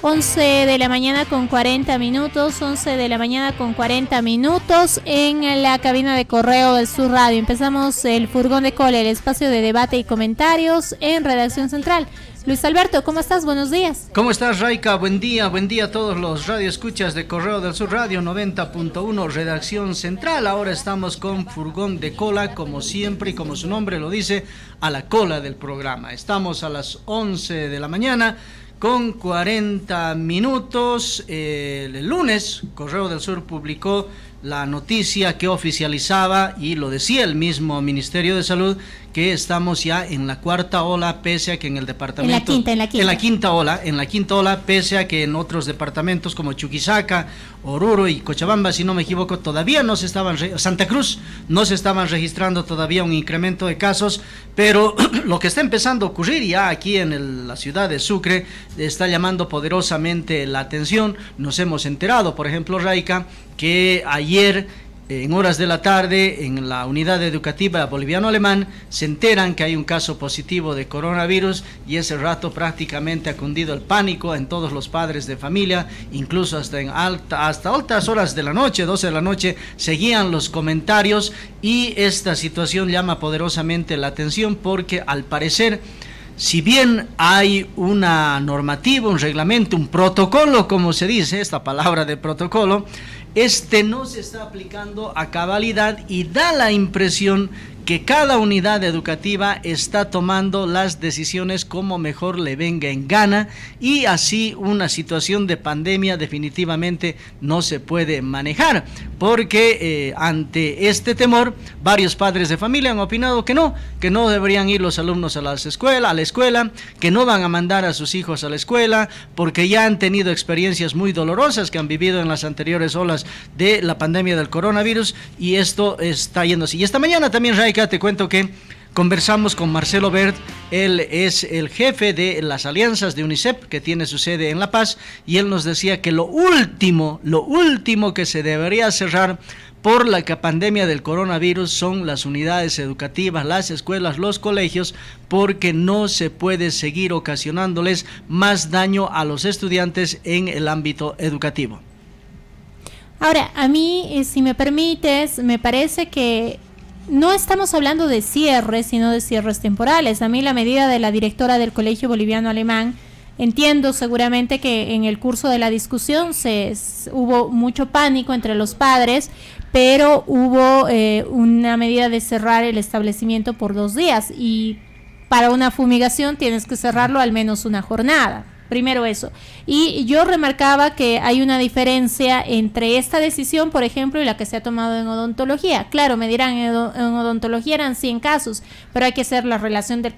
11 de la mañana con 40 minutos, 11 de la mañana con 40 minutos en la cabina de Correo del Sur Radio. Empezamos el Furgón de Cola, el espacio de debate y comentarios en Redacción Central. Luis Alberto, ¿cómo estás? Buenos días. ¿Cómo estás, Raika? Buen día a todos los radioescuchas de Correo del Sur Radio 90.1 Redacción Central. Ahora estamos con Furgón de Cola, como siempre y como su nombre lo dice, a la cola del programa. Estamos a las 11 de la mañana con 40 minutos. El lunes, Correo del Sur publicó la noticia que oficializaba, y lo decía el mismo Ministerio de Salud, que estamos ya en la cuarta ola, pese a que en el departamento... En la quinta ola, pese a que en otros departamentos como Chuquisaca, Oruro y Cochabamba, si no me equivoco, todavía no se estaban... Santa Cruz, no se estaban registrando todavía un incremento de casos, pero lo que está empezando a ocurrir ya aquí en la ciudad de Sucre está llamando poderosamente la atención. Nos hemos enterado, por ejemplo, Raika, que ayer en horas de la tarde en la unidad educativa boliviano-alemán se enteran que hay un caso positivo de coronavirus, y ese rato prácticamente ha cundido el pánico en todos los padres de familia, incluso hasta altas horas de la noche, 12 de la noche, seguían los comentarios, y esta situación llama poderosamente la atención porque al parecer, si bien hay una normativa, un reglamento, un protocolo, como se dice, esta palabra de protocolo, no se está aplicando a cabalidad, y da la impresión que cada unidad educativa está tomando las decisiones como mejor le venga en gana, y así una situación de pandemia definitivamente no se puede manejar, porque ante este temor varios padres de familia han opinado que no deberían ir los alumnos a la escuela, que no van a mandar a sus hijos a la escuela porque ya han tenido experiencias muy dolorosas que han vivido en las anteriores olas de la pandemia del coronavirus, y esto está yendo así. Y esta mañana también, Raika, te cuento que conversamos con Marcelo Bert. Él es el jefe de las alianzas de UNICEF, que tiene su sede en La Paz, y él nos decía que lo último que se debería cerrar por la pandemia del coronavirus son las unidades educativas, las escuelas, los colegios, porque no se puede seguir ocasionándoles más daño a los estudiantes en el ámbito educativo. Ahora, a mí, si me permites, me parece que no estamos hablando de cierres, sino de cierres temporales. A mí la medida de la directora del Colegio Boliviano Alemán, entiendo seguramente que en el curso de la discusión hubo mucho pánico entre los padres, pero hubo una medida de cerrar el establecimiento por 2 días, y para una fumigación tienes que cerrarlo al menos una jornada. Primero eso. Y yo remarcaba que hay una diferencia entre esta decisión, por ejemplo, y la que se ha tomado en odontología. Claro, me dirán, en odontología eran 100 casos, pero hay que hacer la relación de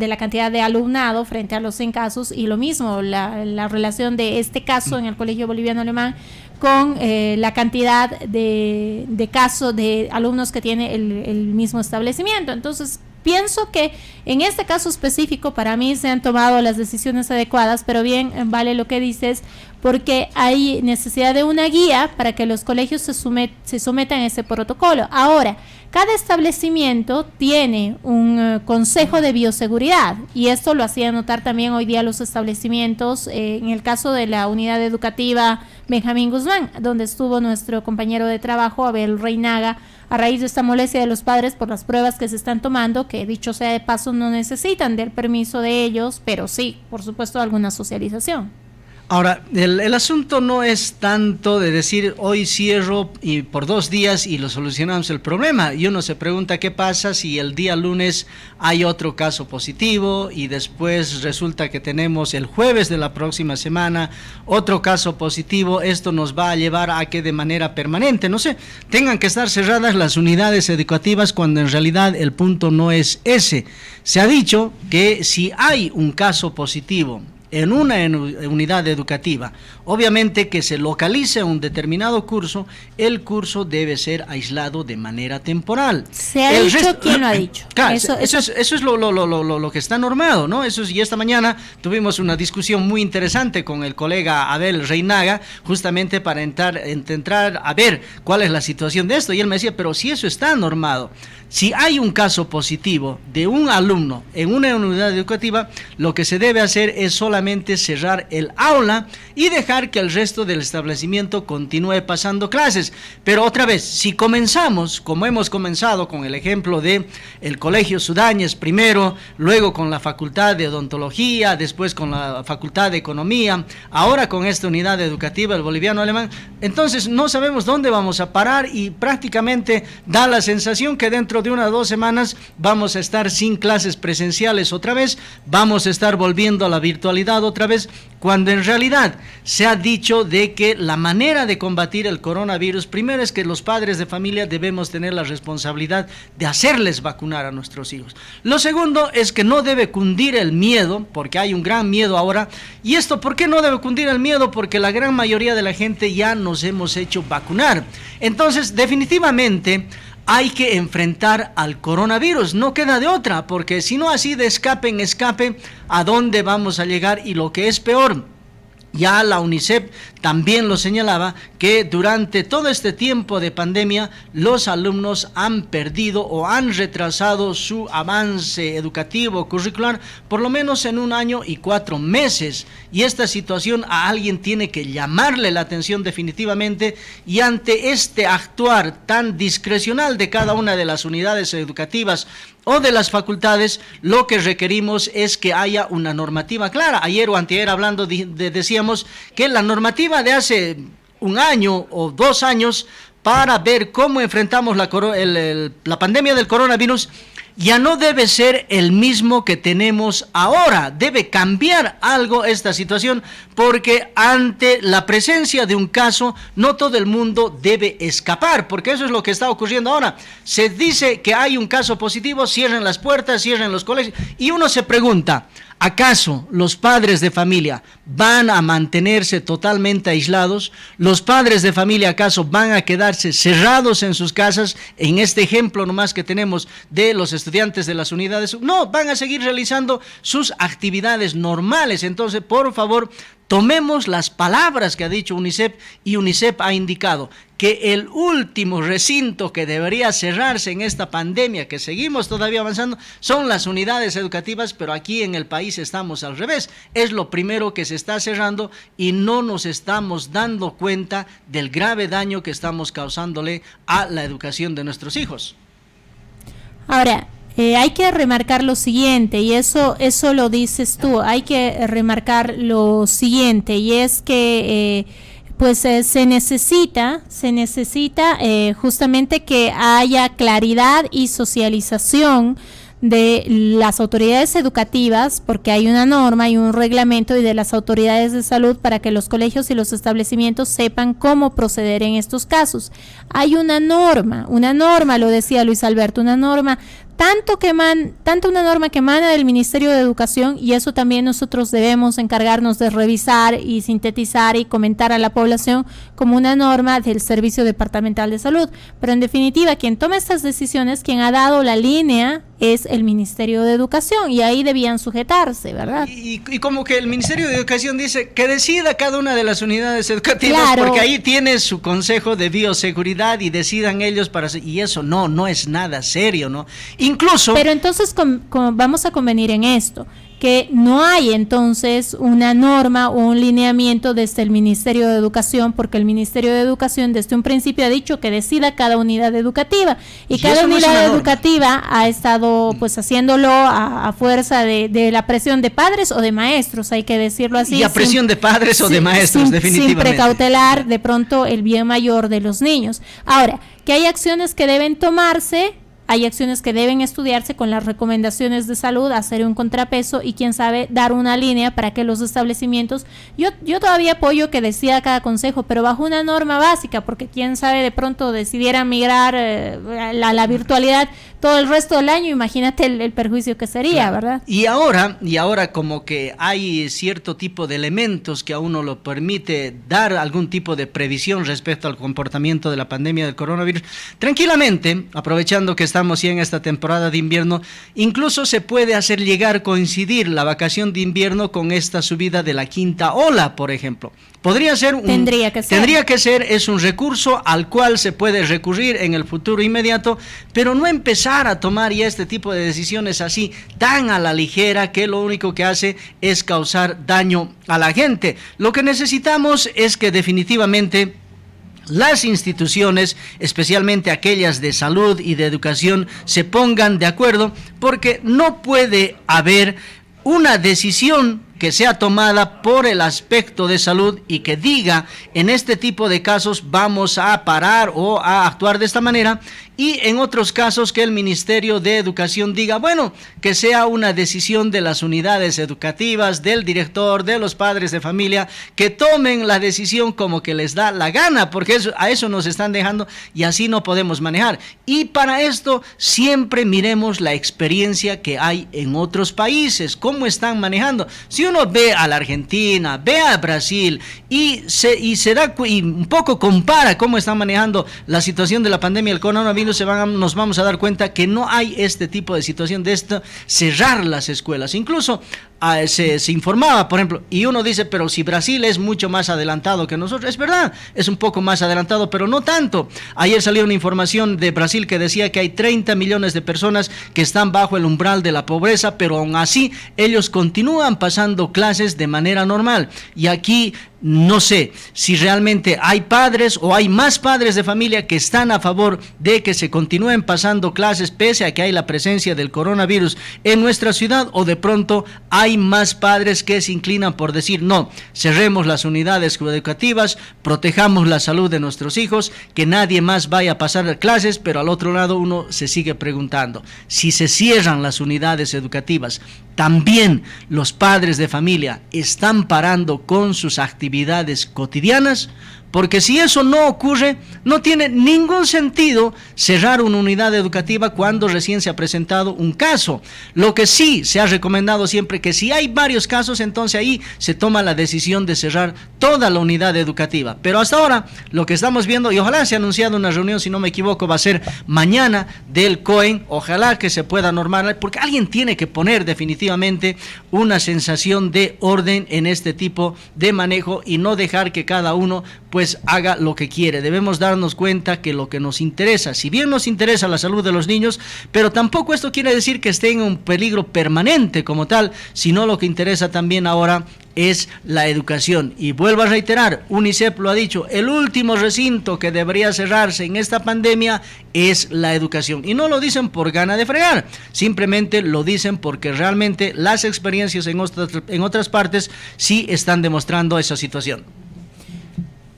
la cantidad de alumnado frente a los 100 casos, y lo mismo, la relación de este caso en el Colegio Boliviano Alemán con la cantidad de casos de alumnos que tiene el mismo establecimiento. Entonces, pienso que en este caso específico para mí se han tomado las decisiones adecuadas, pero bien vale lo que dices, porque hay necesidad de una guía para que los colegios se sometan a ese protocolo. Ahora, cada establecimiento tiene un consejo de bioseguridad, y esto lo hacía notar también hoy día los establecimientos, en el caso de la unidad educativa Benjamín Guzmán, donde estuvo nuestro compañero de trabajo, Abel Reinaga, a raíz de esta molestia de los padres por las pruebas que se están tomando, que dicho sea de paso no necesitan del permiso de ellos, pero sí, por supuesto, alguna socialización. Ahora, el asunto no es tanto de decir hoy cierro y por 2 días y lo solucionamos el problema. Y uno se pregunta qué pasa si el día lunes hay otro caso positivo, y después resulta que tenemos el jueves de la próxima semana otro caso positivo. Esto nos va a llevar a que de manera permanente, no sé, tengan que estar cerradas las unidades educativas, cuando en realidad el punto no es ese. Se ha dicho que si hay un caso positivo en una unidad educativa, obviamente que se localice un determinado curso, el curso debe ser aislado de manera temporal. ¿Se ha dicho? ¿Quién lo ha dicho? Claro, eso es lo que está normado, ¿no? Y esta mañana tuvimos una discusión muy interesante con el colega Abel Reinaga, justamente para entrar a ver cuál es la situación de esto, y él me decía, pero si eso está normado, Si hay un caso positivo de un alumno en una unidad educativa, lo que se debe hacer es solamente cerrar el aula y dejar que el resto del establecimiento continúe pasando clases. Pero otra vez, si comenzamos, como hemos comenzado con el ejemplo de el Colegio Sudáñez primero, luego con la Facultad de Odontología, después con la Facultad de Economía, ahora con esta unidad educativa, el boliviano alemán, entonces no sabemos dónde vamos a parar y prácticamente da la sensación que dentro de 1 o 2 semanas vamos a estar sin clases presenciales otra vez, vamos a estar volviendo a la virtualidad otra vez, cuando en realidad se ha dicho de que la manera de combatir el coronavirus, primero es que los padres de familia debemos tener la responsabilidad de hacerles vacunar a nuestros hijos. Lo segundo es que no debe cundir el miedo, porque hay un gran miedo ahora. ¿Y esto por qué no debe cundir el miedo? Porque la gran mayoría de la gente ya nos hemos hecho vacunar. Entonces, definitivamente hay que enfrentar al coronavirus, no queda de otra, porque si no así de escape en escape, ¿a dónde vamos a llegar? Y lo que es peor, ya la UNICEF también lo señalaba, que durante todo este tiempo de pandemia los alumnos han perdido o han retrasado su avance educativo curricular por lo menos en 1 año y 4 meses. Y esta situación a alguien tiene que llamarle la atención definitivamente, y ante este actuar tan discrecional de cada una de las unidades educativas o de las facultades, lo que requerimos es que haya una normativa clara. Ayer o anteayer hablando decíamos que la normativa de hace 1 año o 2 años para ver cómo enfrentamos la pandemia del coronavirus ya no debe ser el mismo que tenemos ahora. Debe cambiar algo esta situación, porque ante la presencia de un caso no todo el mundo debe escapar, porque eso es lo que está ocurriendo ahora. Se dice que hay un caso positivo, cierren las puertas, cierren los colegios, y uno se pregunta, ¿acaso los padres de familia van a mantenerse totalmente aislados? ¿Los padres de familia acaso van a quedarse cerrados en sus casas? En este ejemplo nomás que tenemos de los estudiantes de las unidades, no, van a seguir realizando sus actividades normales. Entonces, por favor, tomemos las palabras que ha dicho UNICEF, y UNICEF ha indicado que el último recinto que debería cerrarse en esta pandemia, que seguimos todavía avanzando, son las unidades educativas, pero aquí en el país estamos al revés. Es lo primero que se está cerrando y no nos estamos dando cuenta del grave daño que estamos causándole a la educación de nuestros hijos. Ahora, hay que remarcar lo siguiente, y eso lo dices tú, hay que remarcar lo siguiente, y es que se necesita justamente que haya claridad y socialización de las autoridades educativas, porque hay una norma y un reglamento, y de las autoridades de salud, para que los colegios y los establecimientos sepan cómo proceder en estos casos. Hay una norma, lo decía Luis Alberto, una norma tanto una norma que emana del Ministerio de Educación, y eso también nosotros debemos encargarnos de revisar y sintetizar y comentar a la población, como una norma del Servicio Departamental de Salud. Pero en definitiva, quien toma estas decisiones, quien ha dado la línea, es el Ministerio de Educación, y ahí debían sujetarse, ¿verdad? Y como que el Ministerio de Educación dice que decida cada una de las unidades educativas, claro, porque ahí tiene su consejo de bioseguridad y decidan ellos y eso no es nada serio, ¿no? Incluso... Pero entonces vamos a convenir en esto, que no hay entonces una norma o un lineamiento desde el Ministerio de Educación, porque el Ministerio de Educación desde un principio ha dicho que decida cada unidad educativa, y cada unidad educativa ha estado pues haciéndolo a fuerza de la presión de padres o de maestros, hay que decirlo así. Y a presión de padres o de maestros, definitivamente. Sin precautelar de pronto el bien mayor de los niños. Ahora, que hay acciones que deben tomarse, hay acciones que deben estudiarse con las recomendaciones de salud, hacer un contrapeso y quién sabe dar una línea para que los establecimientos, yo todavía apoyo que decida cada consejo, pero bajo una norma básica, porque quién sabe de pronto decidiera migrar a la virtualidad todo el resto del año, imagínate el perjuicio que sería, claro, ¿verdad? Y ahora como que hay cierto tipo de elementos que a uno lo permite dar algún tipo de previsión respecto al comportamiento de la pandemia del coronavirus. Tranquilamente, aprovechando que estamos ya en esta temporada de invierno, incluso se puede hacer coincidir la vacación de invierno con esta subida de la quinta ola, por ejemplo. Tendría que ser, es un recurso al cual se puede recurrir en el futuro inmediato, pero no empezar empezar a tomar ya este tipo de decisiones así tan a la ligera, que lo único que hace es causar daño a la gente. Lo que necesitamos es que definitivamente las instituciones, especialmente aquellas de salud y de educación, se pongan de acuerdo, porque no puede haber una decisión que sea tomada por el aspecto de salud y que diga, en este tipo de casos vamos a parar o a actuar de esta manera, y en otros casos que el Ministerio de Educación diga, bueno, que sea una decisión de las unidades educativas, del director, de los padres de familia, que tomen la decisión como que les da la gana, porque a eso nos están dejando y así no podemos manejar. Y para esto siempre miremos la experiencia que hay en otros países, cómo están manejando. Si uno ve a la Argentina, ve a Brasil y un poco compara cómo están manejando la situación de la pandemia del coronavirus, nos vamos a dar cuenta que no hay este tipo de situación de esto, cerrar las escuelas. Incluso se informaba, por ejemplo, y uno dice, pero si Brasil es mucho más adelantado que nosotros, es verdad, es un poco más adelantado, pero no tanto. Ayer salió una información de Brasil que decía que hay 30 millones de personas que están bajo el umbral de la pobreza, pero aún así ellos continúan pasando clases de manera normal. Y aquí no sé si realmente hay padres o hay más padres de familia que están a favor de que se continúen pasando clases pese a que hay la presencia del coronavirus en nuestra ciudad, o de pronto hay más padres que se inclinan por decir, no, cerremos las unidades educativas, protejamos la salud de nuestros hijos, que nadie más vaya a pasar clases. Pero al otro lado uno se sigue preguntando, si se cierran las unidades educativas, ¿también los padres de familia están parando con sus actividades cotidianas? Porque si eso no ocurre, no tiene ningún sentido cerrar una unidad educativa cuando recién se ha presentado un caso. Lo que sí se ha recomendado siempre, que si hay varios casos, entonces ahí se toma la decisión de cerrar toda la unidad educativa. Pero hasta ahora, lo que estamos viendo, y ojalá se ha anunciado una reunión, si no me equivoco, va a ser mañana, del COEN, ojalá que se pueda normar, porque alguien tiene que poner definitivamente una sensación de orden en este tipo de manejo y no dejar que cada uno pues haga lo que quiere. Debemos darnos cuenta que lo que nos interesa, si bien nos interesa la salud de los niños, pero tampoco esto quiere decir que estén en un peligro permanente como tal, sino lo que interesa también ahora es la educación. Y vuelvo a reiterar, UNICEF lo ha dicho, el último recinto que debería cerrarse en esta pandemia es la educación. Y no lo dicen por gana de fregar, simplemente lo dicen porque realmente las experiencias en otras partes sí están demostrando esa situación.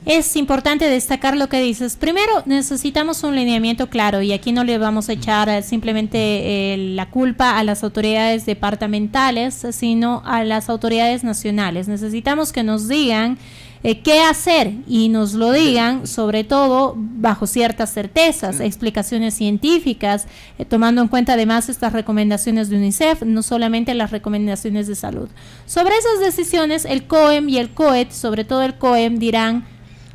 Es importante destacar lo que dices. Primero, necesitamos un lineamiento claro, y aquí no le vamos a echar simplemente la culpa a las autoridades departamentales, sino a las autoridades nacionales. Necesitamos que nos digan qué hacer, y nos lo digan sobre todo bajo ciertas certezas, explicaciones científicas, tomando en cuenta además estas recomendaciones de UNICEF, no solamente las recomendaciones de salud. Sobre esas decisiones, el COEM y el COET, sobre todo el COEM, dirán: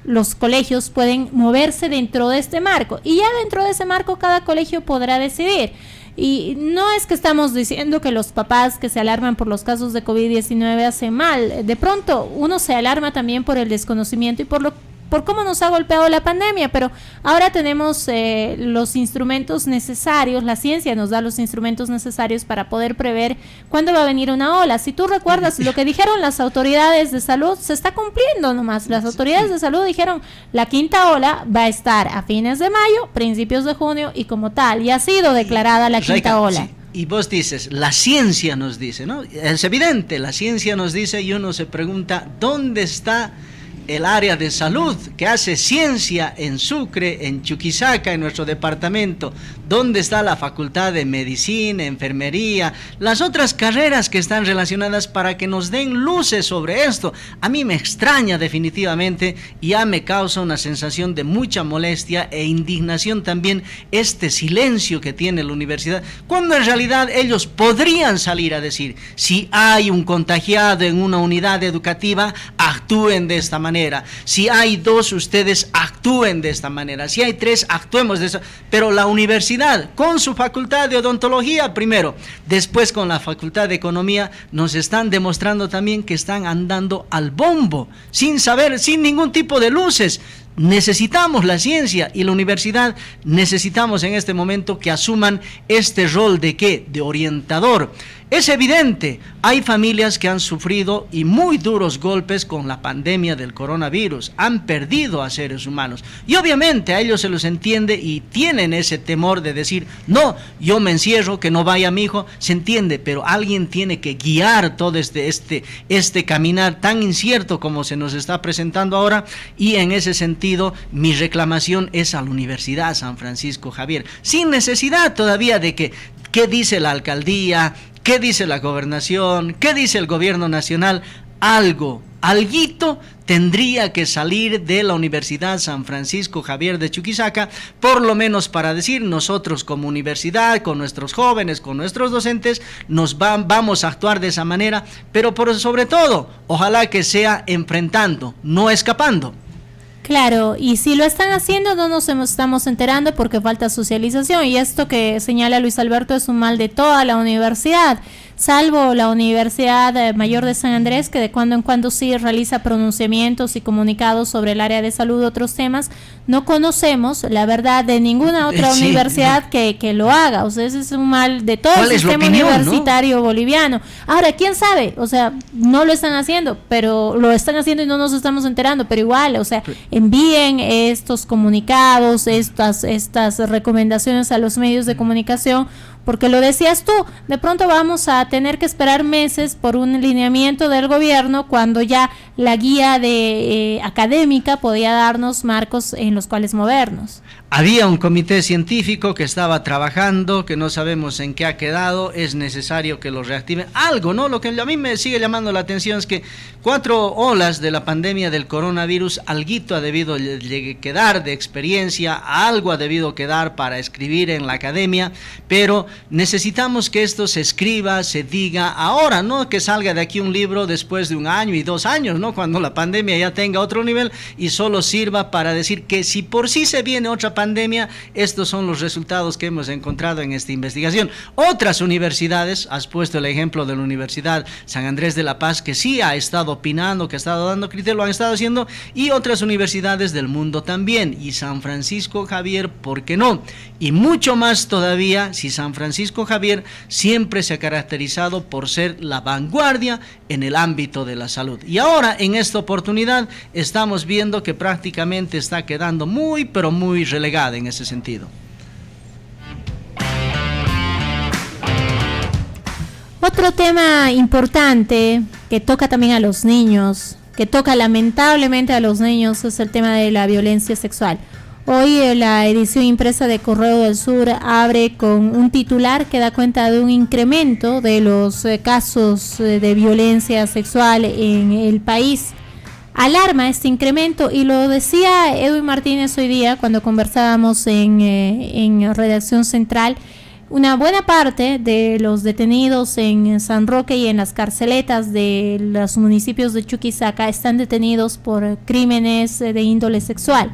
los colegios pueden moverse dentro de este marco, y ya dentro de ese marco cada colegio podrá decidir. Y no es que estamos diciendo que los papás que se alarman por los casos de COVID-19 hacen mal. De pronto uno se alarma también por el desconocimiento y por cómo nos ha golpeado la pandemia, pero ahora tenemos los instrumentos necesarios, la ciencia nos da los instrumentos necesarios para poder prever cuándo va a venir una ola. Si tú recuerdas lo que dijeron las autoridades de salud, se está cumpliendo nomás. Las autoridades de salud dijeron, la quinta ola va a estar a fines de mayo, principios de junio, y como tal, ya ha sido declarada la quinta ola. Sí. Y vos dices, la ciencia nos dice, ¿no? Es evidente, la ciencia nos dice, y uno se pregunta, ¿dónde está el área de salud que hace ciencia en Sucre, en Chuquisaca, en nuestro departamento? ¿Dónde está la facultad de medicina, enfermería, las otras carreras que están relacionadas para que nos den luces sobre esto? A mí me extraña definitivamente, y ya me causa una sensación de mucha molestia e indignación también este silencio que tiene la universidad, cuando en realidad ellos podrían salir a decir, si hay un contagiado en una unidad educativa, actúen de esta manera. Si hay 2, ustedes actúen de esta manera. Si hay 3, actuemos de esta. Pero la universidad, con su facultad de odontología primero, después con la facultad de economía, nos están demostrando también que están andando al bombo, sin saber, sin ningún tipo de luces. necesitamos la ciencia y la universidad necesitamos en este momento que asuman este rol de ¿qué? De orientador. Es evidente, hay familias que han sufrido y muy duros golpes con la pandemia del coronavirus, han perdido a seres humanos y obviamente a ellos se los entiende y tienen ese temor de decir, no, yo me encierro, que no vaya mi hijo, se entiende, pero alguien tiene que guiar todo este caminar tan incierto como se nos está presentando ahora, y en ese sentido mi reclamación es a la Universidad San Francisco Javier, sin necesidad todavía de que, ¿qué dice la alcaldía? ¿Qué dice la gobernación? ¿Qué dice el gobierno nacional? Alguito tendría que salir de la Universidad San Francisco Javier de Chuquisaca, por lo menos para decir, nosotros como universidad, con nuestros jóvenes, con nuestros docentes, vamos a actuar de esa manera, pero sobre todo, ojalá que sea enfrentando, no escapando. Claro, y si lo están haciendo no nos estamos enterando porque falta socialización, y esto que señala Luis Alberto es un mal de toda la universidad, salvo la Universidad Mayor de San Andrés, que de cuando en cuando sí realiza pronunciamientos y comunicados sobre el área de salud, otros temas. No conocemos, la verdad, de ninguna otra universidad que lo haga. O sea, ese es un mal de todo el sistema universitario, ¿no?, boliviano. Ahora, ¿quién sabe? O sea, no lo están haciendo, pero lo están haciendo y no nos estamos enterando, pero igual, o sea, envíen estos comunicados, estas recomendaciones a los medios de comunicación, porque lo decías tú, de pronto vamos a tener que esperar meses por un lineamiento del gobierno cuando ya la guía académica podía darnos marcos en los cuales movernos. Había un comité científico que estaba trabajando, que no sabemos en qué ha quedado, es necesario que lo reactiven. Algo, ¿no? Lo que a mí me sigue llamando la atención es que 4 olas de la pandemia del coronavirus, alguito ha debido quedar de experiencia, algo ha debido quedar para escribir en la academia, pero necesitamos que esto se escriba, se diga ahora, no que salga de aquí un libro después de 1 año y 2 años, ¿no? Cuando la pandemia ya tenga otro nivel y solo sirva para decir que si por sí se viene otra pandemia, estos son los resultados que hemos encontrado en esta investigación. Otras universidades, has puesto el ejemplo de la Universidad San Andrés de la Paz, que sí ha estado opinando, que ha estado dando criterio, lo han estado haciendo, y otras universidades del mundo también, y San Francisco Javier, ¿por qué no? Y mucho más todavía si San Francisco Javier siempre se ha caracterizado por ser la vanguardia en el ámbito de la salud. Y ahora, en esta oportunidad, estamos viendo que prácticamente está quedando muy, pero muy relegada en ese sentido. Otro tema importante que toca también a los niños, que toca lamentablemente a los niños, es el tema de la violencia sexual. Hoy la edición impresa de Correo del Sur abre con un titular que da cuenta de un incremento de los casos de violencia sexual en el país. Alarma este incremento, y lo decía Edwin Martínez hoy día cuando conversábamos en Redacción Central. Una buena parte de los detenidos en San Roque y en las carceletas de los municipios de Chuquisaca están detenidos por crímenes de índole sexual.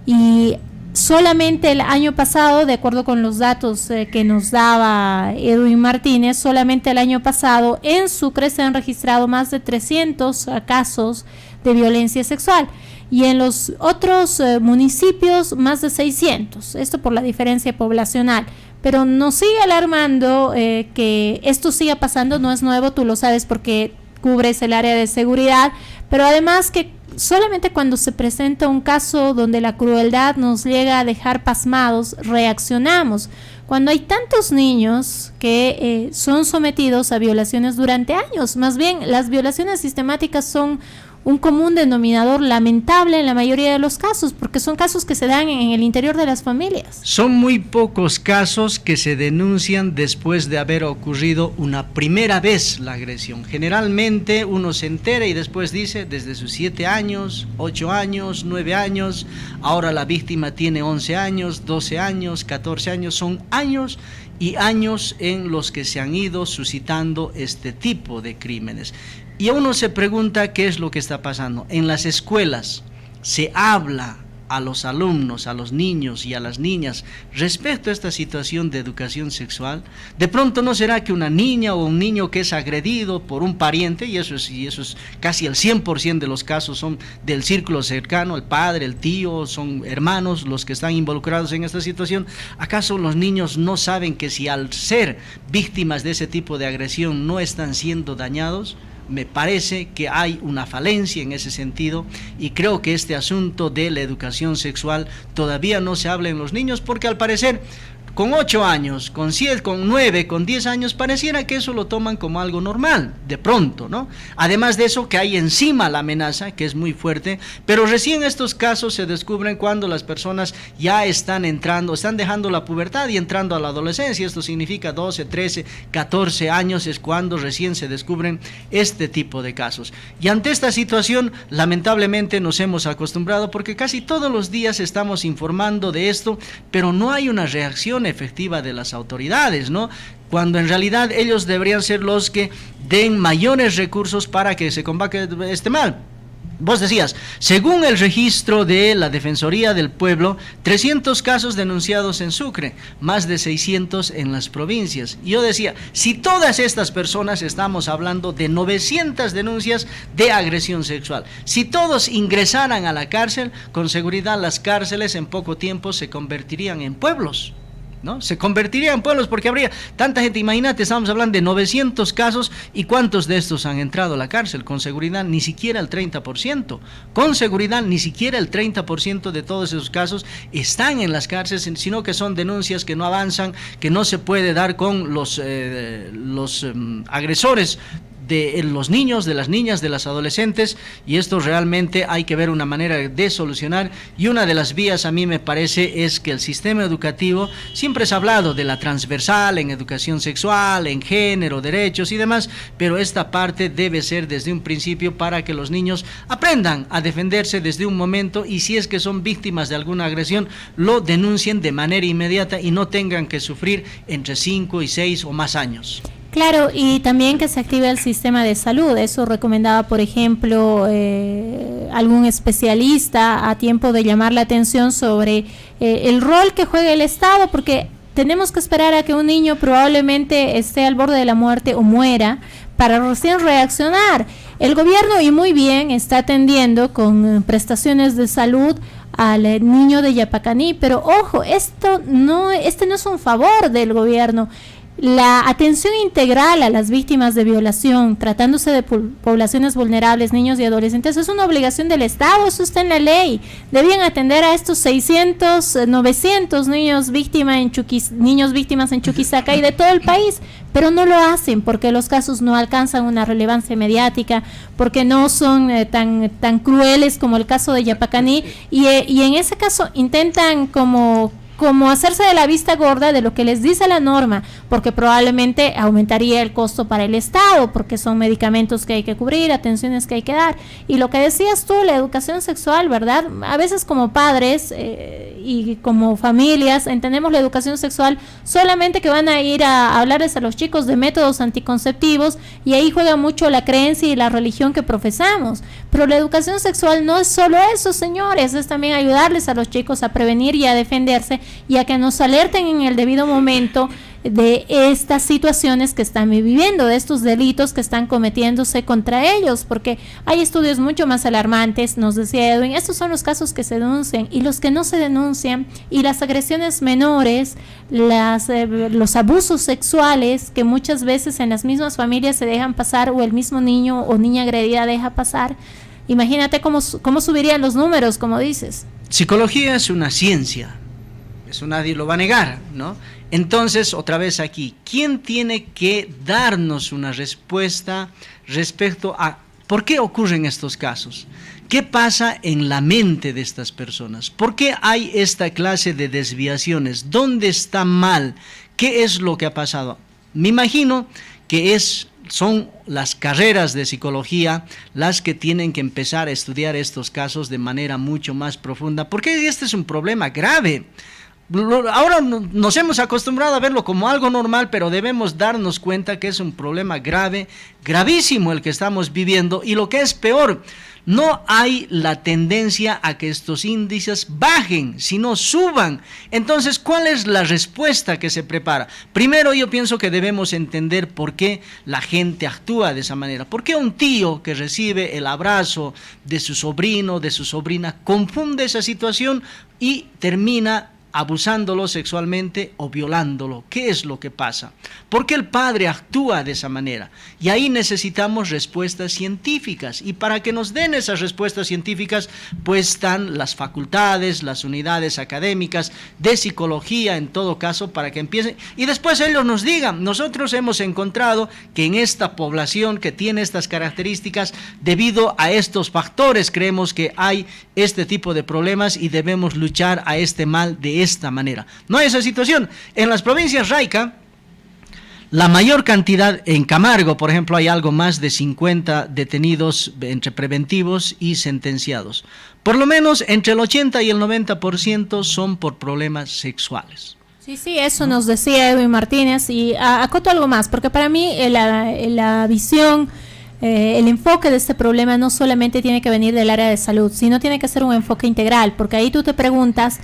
Y solamente el año pasado, de acuerdo con los datos que nos daba Edwin Martínez, solamente el año pasado en Sucre se han registrado más de 300 casos de violencia sexual, y en los otros municipios más de 600, esto por la diferencia poblacional. Pero nos sigue alarmando que esto siga pasando. No es nuevo, tú lo sabes porque cubres el área de seguridad, pero además que solamente cuando se presenta un caso donde la crueldad nos llega a dejar pasmados, reaccionamos. Cuando hay tantos niños que son sometidos a violaciones durante años, más bien las violaciones sistemáticas son un común denominador lamentable en la mayoría de los casos, porque son casos que se dan en el interior de las familias. Son muy pocos casos que se denuncian después de haber ocurrido una primera vez la agresión. Generalmente uno se entera y después dice desde sus 7 años, 8 años, 9 años, ahora la víctima tiene 11 años, 12 años, 14 años, son años y años en los que se han ido suscitando este tipo de crímenes. Y uno se pregunta qué es lo que está pasando. En las escuelas se habla a los alumnos, a los niños y a las niñas respecto a esta situación de educación sexual? De pronto, ¿no será que una niña o un niño que es agredido por un pariente, y eso es casi el 100% de los casos son del círculo cercano, el padre, el tío, son hermanos los que están involucrados en esta situación? ¿Acaso los niños no saben que si al ser víctimas de ese tipo de agresión no están siendo dañados? Me parece que hay una falencia en ese sentido, y creo que este asunto de la educación sexual todavía no se habla en los niños, porque al parecer con 8 años, con 7, con 9, con 10 años, pareciera que eso lo toman como algo normal, de pronto, ¿no? Además de eso, que hay encima la amenaza, que es muy fuerte, pero recién estos casos se descubren cuando las personas ya están entrando, están dejando la pubertad y entrando a la adolescencia. Esto significa 12, 13, 14 años es cuando recién se descubren este tipo de casos. Y ante esta situación, lamentablemente nos hemos acostumbrado, porque casi todos los días estamos informando de esto, pero no hay una reacción efectiva de las autoridades, ¿no? Cuando en realidad ellos deberían ser los que den mayores recursos para que se combate este mal. Vos decías, según el registro de la Defensoría del Pueblo, 300 casos denunciados en Sucre, más de 600 en las provincias. Y yo decía, si todas estas personas, estamos hablando de 900 denuncias de agresión sexual, si todos ingresaran a la cárcel, con seguridad las cárceles en poco tiempo se convertirían en pueblos, ¿no? Se convertiría en pueblos, porque habría tanta gente. Imagínate, estamos hablando de 900 casos, y ¿cuántos de estos han entrado a la cárcel? Con seguridad ni siquiera el 30%, con seguridad ni siquiera el 30% de todos esos casos están en las cárceles, sino que son denuncias que no avanzan, que no se puede dar con los agresores de los niños, de las niñas, de las adolescentes, y esto realmente hay que ver una manera de solucionar. Y una de las vías, a mí me parece, es que el sistema educativo, siempre se ha hablado de la transversal en educación sexual, en género, derechos y demás, pero esta parte debe ser desde un principio, para que los niños aprendan a defenderse desde un momento, y si es que son víctimas de alguna agresión, lo denuncien de manera inmediata y no tengan que sufrir entre 5 y 6 o más años. Claro, y también que se active el sistema de salud. Eso recomendaba, por ejemplo, algún especialista a tiempo de llamar la atención sobre el rol que juega el Estado, porque tenemos que esperar a que un niño probablemente esté al borde de la muerte o muera para recién reaccionar. El gobierno, y muy bien, está atendiendo con prestaciones de salud al niño de Yapacaní, pero ojo, este no es un favor del gobierno. La atención integral a las víctimas de violación, tratándose de poblaciones vulnerables, niños y adolescentes, es una obligación del Estado, eso está en la ley. Debían atender a estos 600, 900 niños víctimas en Chuquisaca y de todo el país, pero no lo hacen porque los casos no alcanzan una relevancia mediática, porque no son tan crueles como el caso de Yapacaní, y en ese caso intentan como hacerse de la vista gorda de lo que les dice la norma, porque probablemente aumentaría el costo para el Estado, porque son medicamentos que hay que cubrir, atenciones que hay que dar. Y lo que decías tú, la educación sexual, ¿verdad? A veces como padres y como familias entendemos la educación sexual solamente que van a ir a hablarles a los chicos de métodos anticonceptivos, y ahí juega mucho la creencia y la religión que profesamos. Pero la educación sexual no es solo eso, señores, es también ayudarles a los chicos a prevenir y a defenderse, y a que nos alerten en el debido momento de estas situaciones que están viviendo, de estos delitos que están cometiéndose contra ellos, porque hay estudios mucho más alarmantes. Nos decía Edwin, estos son los casos que se denuncian, y los que no se denuncian, y las agresiones menores, los abusos sexuales que muchas veces en las mismas familias se dejan pasar, o el mismo niño o niña agredida deja pasar. Imagínate cómo subirían los números, como dices. Psicología es una ciencia, eso nadie lo va a negar, ¿no? Entonces, otra vez aquí, ¿quién tiene que darnos una respuesta respecto a por qué ocurren estos casos? ¿Qué pasa en la mente de estas personas? ¿Por qué hay esta clase de desviaciones? ¿Dónde está mal? ¿Qué es lo que ha pasado? Me imagino que son las carreras de psicología las que tienen que empezar a estudiar estos casos de manera mucho más profunda, porque este es un problema grave. Ahora nos hemos acostumbrado a verlo como algo normal, pero debemos darnos cuenta que es un problema grave, gravísimo el que estamos viviendo, y lo que es peor, no hay la tendencia a que estos índices bajen, sino suban. Entonces, ¿cuál es la respuesta que se prepara? Primero, yo pienso que debemos entender por qué la gente actúa de esa manera. ¿Por qué un tío que recibe el abrazo de su sobrino, de su sobrina, confunde esa situación y termina abusándolo sexualmente o violándolo? ¿Qué es lo que pasa? ¿Por qué el padre actúa de esa manera? Y ahí necesitamos respuestas científicas, y para que nos den esas respuestas científicas, pues están las facultades, las unidades académicas de psicología, en todo caso, para que empiecen, y después ellos nos digan: nosotros hemos encontrado que en esta población que tiene estas características, debido a estos factores, creemos que hay este tipo de problemas y debemos luchar a este mal de esta manera. No hay esa situación. En las provincias Raica, la mayor cantidad, en Camargo, por ejemplo, hay algo más de 50 detenidos entre preventivos y sentenciados. Por lo menos entre el 80 y el 90% son por problemas sexuales. Sí, eso nos decía Edwin Martínez, y acoto algo más, porque para mí la visión, el enfoque de este problema no solamente tiene que venir del área de salud, sino tiene que ser un enfoque integral, porque ahí tú te preguntas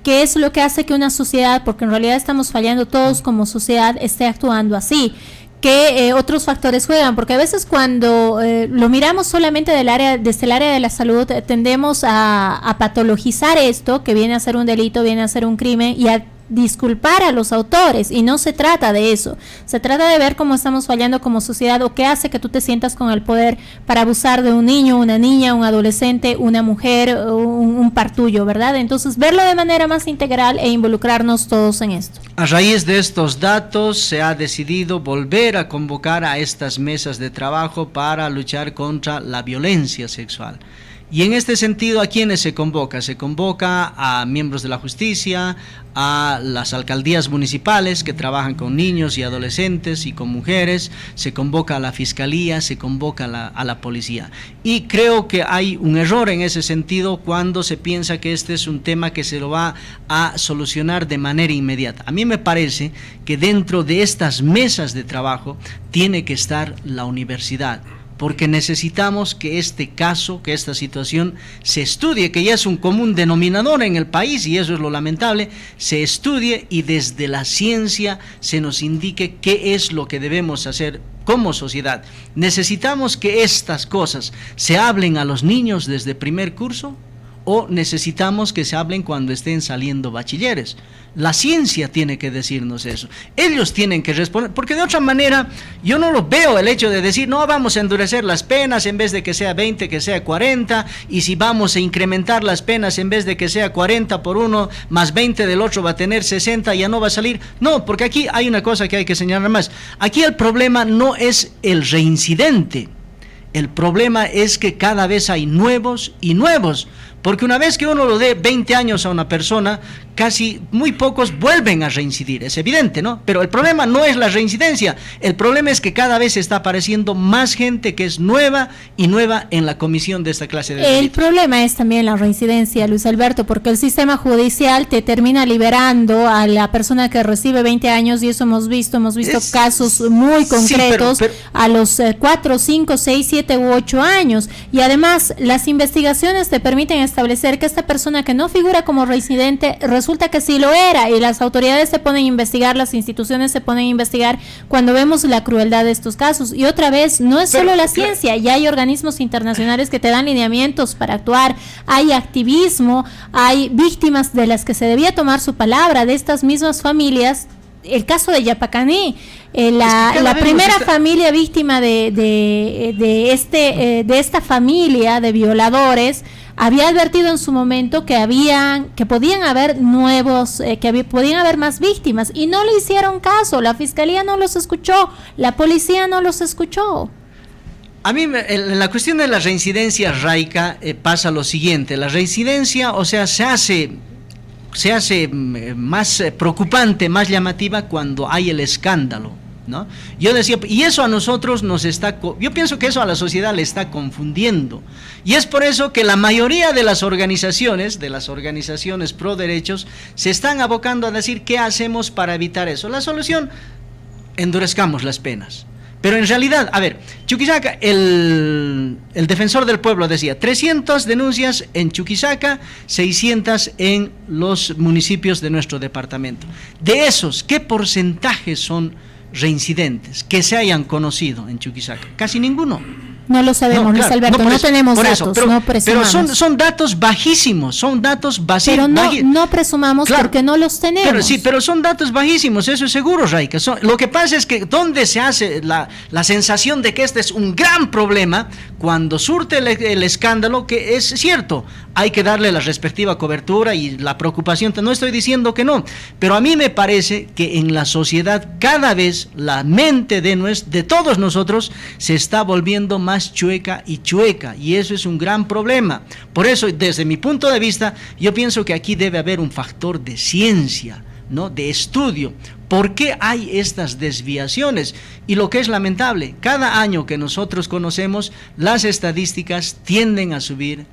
qué es lo que hace que una sociedad, porque en realidad estamos fallando todos como sociedad, esté actuando así. ¿Qué otros factores juegan? Porque a veces cuando lo miramos solamente desde el área de la salud, tendemos a patologizar esto, que viene a ser un delito, viene a ser un crimen, y a disculpar a los autores, y no se trata de eso. Se trata de ver cómo estamos fallando como sociedad, o qué hace que tú te sientas con el poder para abusar de un niño, una niña, un adolescente, una mujer, un par tuyo, ¿verdad? Entonces, verlo de manera más integral e involucrarnos todos en esto. A raíz de estos datos, se ha decidido volver a convocar a estas mesas de trabajo para luchar contra la violencia sexual. Y en este sentido, ¿a quiénes se convoca? Se convoca a miembros de la justicia, a las alcaldías municipales que trabajan con niños y adolescentes y con mujeres, se convoca a la fiscalía, se convoca a la policía. Y creo que hay un error en ese sentido cuando se piensa que este es un tema que se lo va a solucionar de manera inmediata. A mí me parece que dentro de estas mesas de trabajo tiene que estar la universidad, porque necesitamos que este caso, que esta situación se estudie, que ya es un común denominador en el país, y eso es lo lamentable, se estudie y desde la ciencia se nos indique qué es lo que debemos hacer como sociedad. Necesitamos que estas cosas se hablen a los niños desde primer curso, o necesitamos que se hablen cuando estén saliendo bachilleres. La ciencia tiene que decirnos eso. Ellos tienen que responder, porque de otra manera yo no lo veo el hecho de decir: no, vamos a endurecer las penas, en vez de que sea 20, que sea 40, y si vamos a incrementar las penas, en vez de que sea 40 por uno, más 20 del otro va a tener 60, ya no va a salir. No, porque aquí hay una cosa que hay que señalar más. Aquí el problema no es el reincidente. El problema es que cada vez hay nuevos y nuevos, porque una vez que uno lo dé 20 años a una persona, casi muy pocos vuelven a reincidir, es evidente, ¿no? Pero el problema no es la reincidencia, el problema es que cada vez está apareciendo más gente que es nueva y nueva en la comisión de esta clase de delitos. El problema es también la reincidencia, Luis Alberto, porque el sistema judicial te termina liberando a la persona que recibe 20 años, y eso hemos visto casos muy concretos, sí, pero a los 4, 5, 6, 7 u 8 años, y además las investigaciones te permiten establecer que esta persona que no figura como reincidente resulta que sí lo era, y las autoridades se ponen a investigar, las instituciones se ponen a investigar cuando vemos la crueldad de estos casos. Y otra vez, no es solo la ciencia, ya hay organismos internacionales que te dan lineamientos para actuar, hay activismo, hay víctimas de las que se debía tomar su palabra, de estas mismas familias. El caso de Yapacaní, la primera familia víctima de esta familia de violadores había advertido en su momento que podían haber podían haber más víctimas, y no le hicieron caso. La fiscalía no los escuchó, la policía no los escuchó. A mí, en la cuestión de la reincidencia, Raica, pasa lo siguiente: la reincidencia, o sea, se hace más preocupante, más llamativa cuando hay el escándalo, ¿no? Yo decía, y eso a nosotros yo pienso que eso a la sociedad le está confundiendo, y es por eso que la mayoría de las organizaciones pro derechos se están abocando a decir: ¿qué hacemos para evitar eso? La solución: endurezcamos las penas. Pero en realidad, a ver, Chuquisaca, el defensor del pueblo decía, 300 denuncias en Chuquisaca, 600 en los municipios de nuestro departamento. De esos, ¿qué porcentajes son reincidentes que se hayan conocido en Chuquisaca? Casi ninguno. No lo sabemos, Luis Alberto, no tenemos datos, no presumamos. Pero son datos bajísimos, son datos vacíos. Pero no presumamos, claro, porque no los tenemos. Pero son datos bajísimos, eso es seguro, Raica. Lo que pasa es que donde se hace la sensación de que este es un gran problema, cuando surte el escándalo, que es cierto, hay que darle la respectiva cobertura y la preocupación, no estoy diciendo que no, pero a mí me parece que en la sociedad cada vez la mente de todos nosotros se está volviendo más chueca, y eso es un gran problema. Por eso, desde mi punto de vista, yo pienso que aquí debe haber un factor de ciencia, ¿no?, de estudio. ¿Por qué hay estas desviaciones? Y lo que es lamentable, cada año que nosotros conocemos, las estadísticas tienden a subir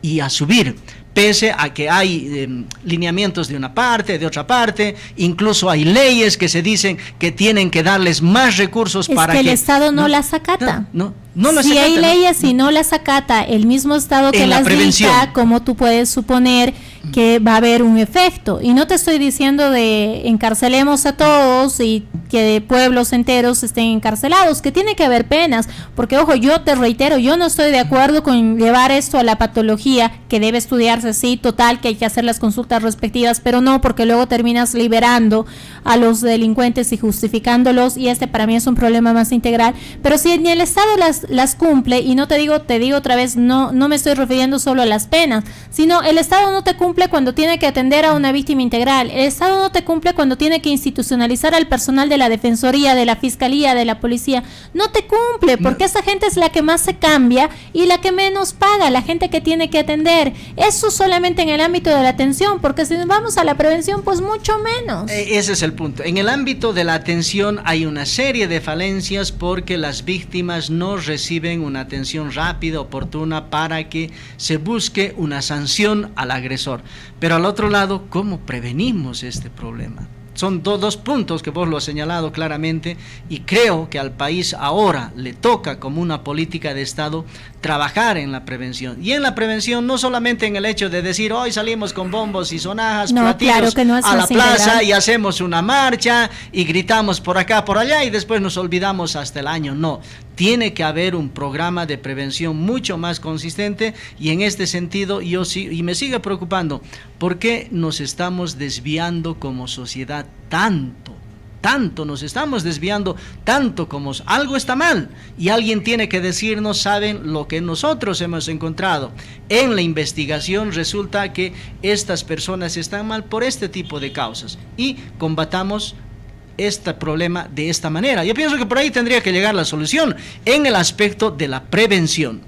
y a subir, pese a que hay lineamientos de una parte, de otra parte, incluso hay leyes que se dicen que tienen que darles más recursos para que... el Estado no las acata. No las si acata, hay leyes y no las acata el mismo Estado que las dicta, ¿cómo tú puedes suponer que va a haber un efecto? Y no te estoy diciendo de encarcelemos a todos y que de pueblos enteros estén encarcelados, que tiene que haber penas, porque ojo, yo te reitero, yo no estoy de acuerdo con llevar esto a la patología, que debe estudiarse, sí, total, que hay que hacer las consultas respectivas, pero no, porque luego terminas liberando a los delincuentes y justificándolos, y para mí es un problema más integral. Pero si ni el Estado las cumple, y te digo otra vez, no me estoy refiriendo solo a las penas, sino el Estado no te cumple cuando tiene que atender a una víctima integral, el Estado no te cumple cuando tiene que institucionalizar al personal de la Defensoría, de la Fiscalía, de la Policía, no te cumple, porque esa gente es la que más se cambia y la que menos paga, la gente que tiene que atender. Eso solamente en el ámbito de la atención, porque si vamos a la prevención, pues mucho menos. Ese es el punto. En el ámbito de la atención hay una serie de falencias porque las víctimas no reciben una atención rápida, oportuna, para que se busque una sanción al agresor. Pero al otro lado, ¿cómo prevenimos este problema? Son dos puntos que vos lo has señalado claramente, y creo que al país ahora le toca, como una política de Estado, trabajar en la prevención. Y en la prevención no solamente en el hecho de decir hoy salimos con bombos y sonajas, platillos, claro, a la plaza y hacemos una marcha y gritamos por acá, por allá y después nos olvidamos hasta el año. No, tiene que haber un programa de prevención mucho más consistente, y en este sentido yo sí, y me sigue preocupando, ¿por qué nos estamos desviando como sociedad tanto nos estamos desviando tanto? Como algo está mal y alguien tiene que decirnos, saben, lo que nosotros hemos encontrado en la investigación resulta que estas personas están mal por este tipo de causas, y combatamos este problema de esta manera. Yo pienso que por ahí tendría que llegar la solución en el aspecto de la prevención.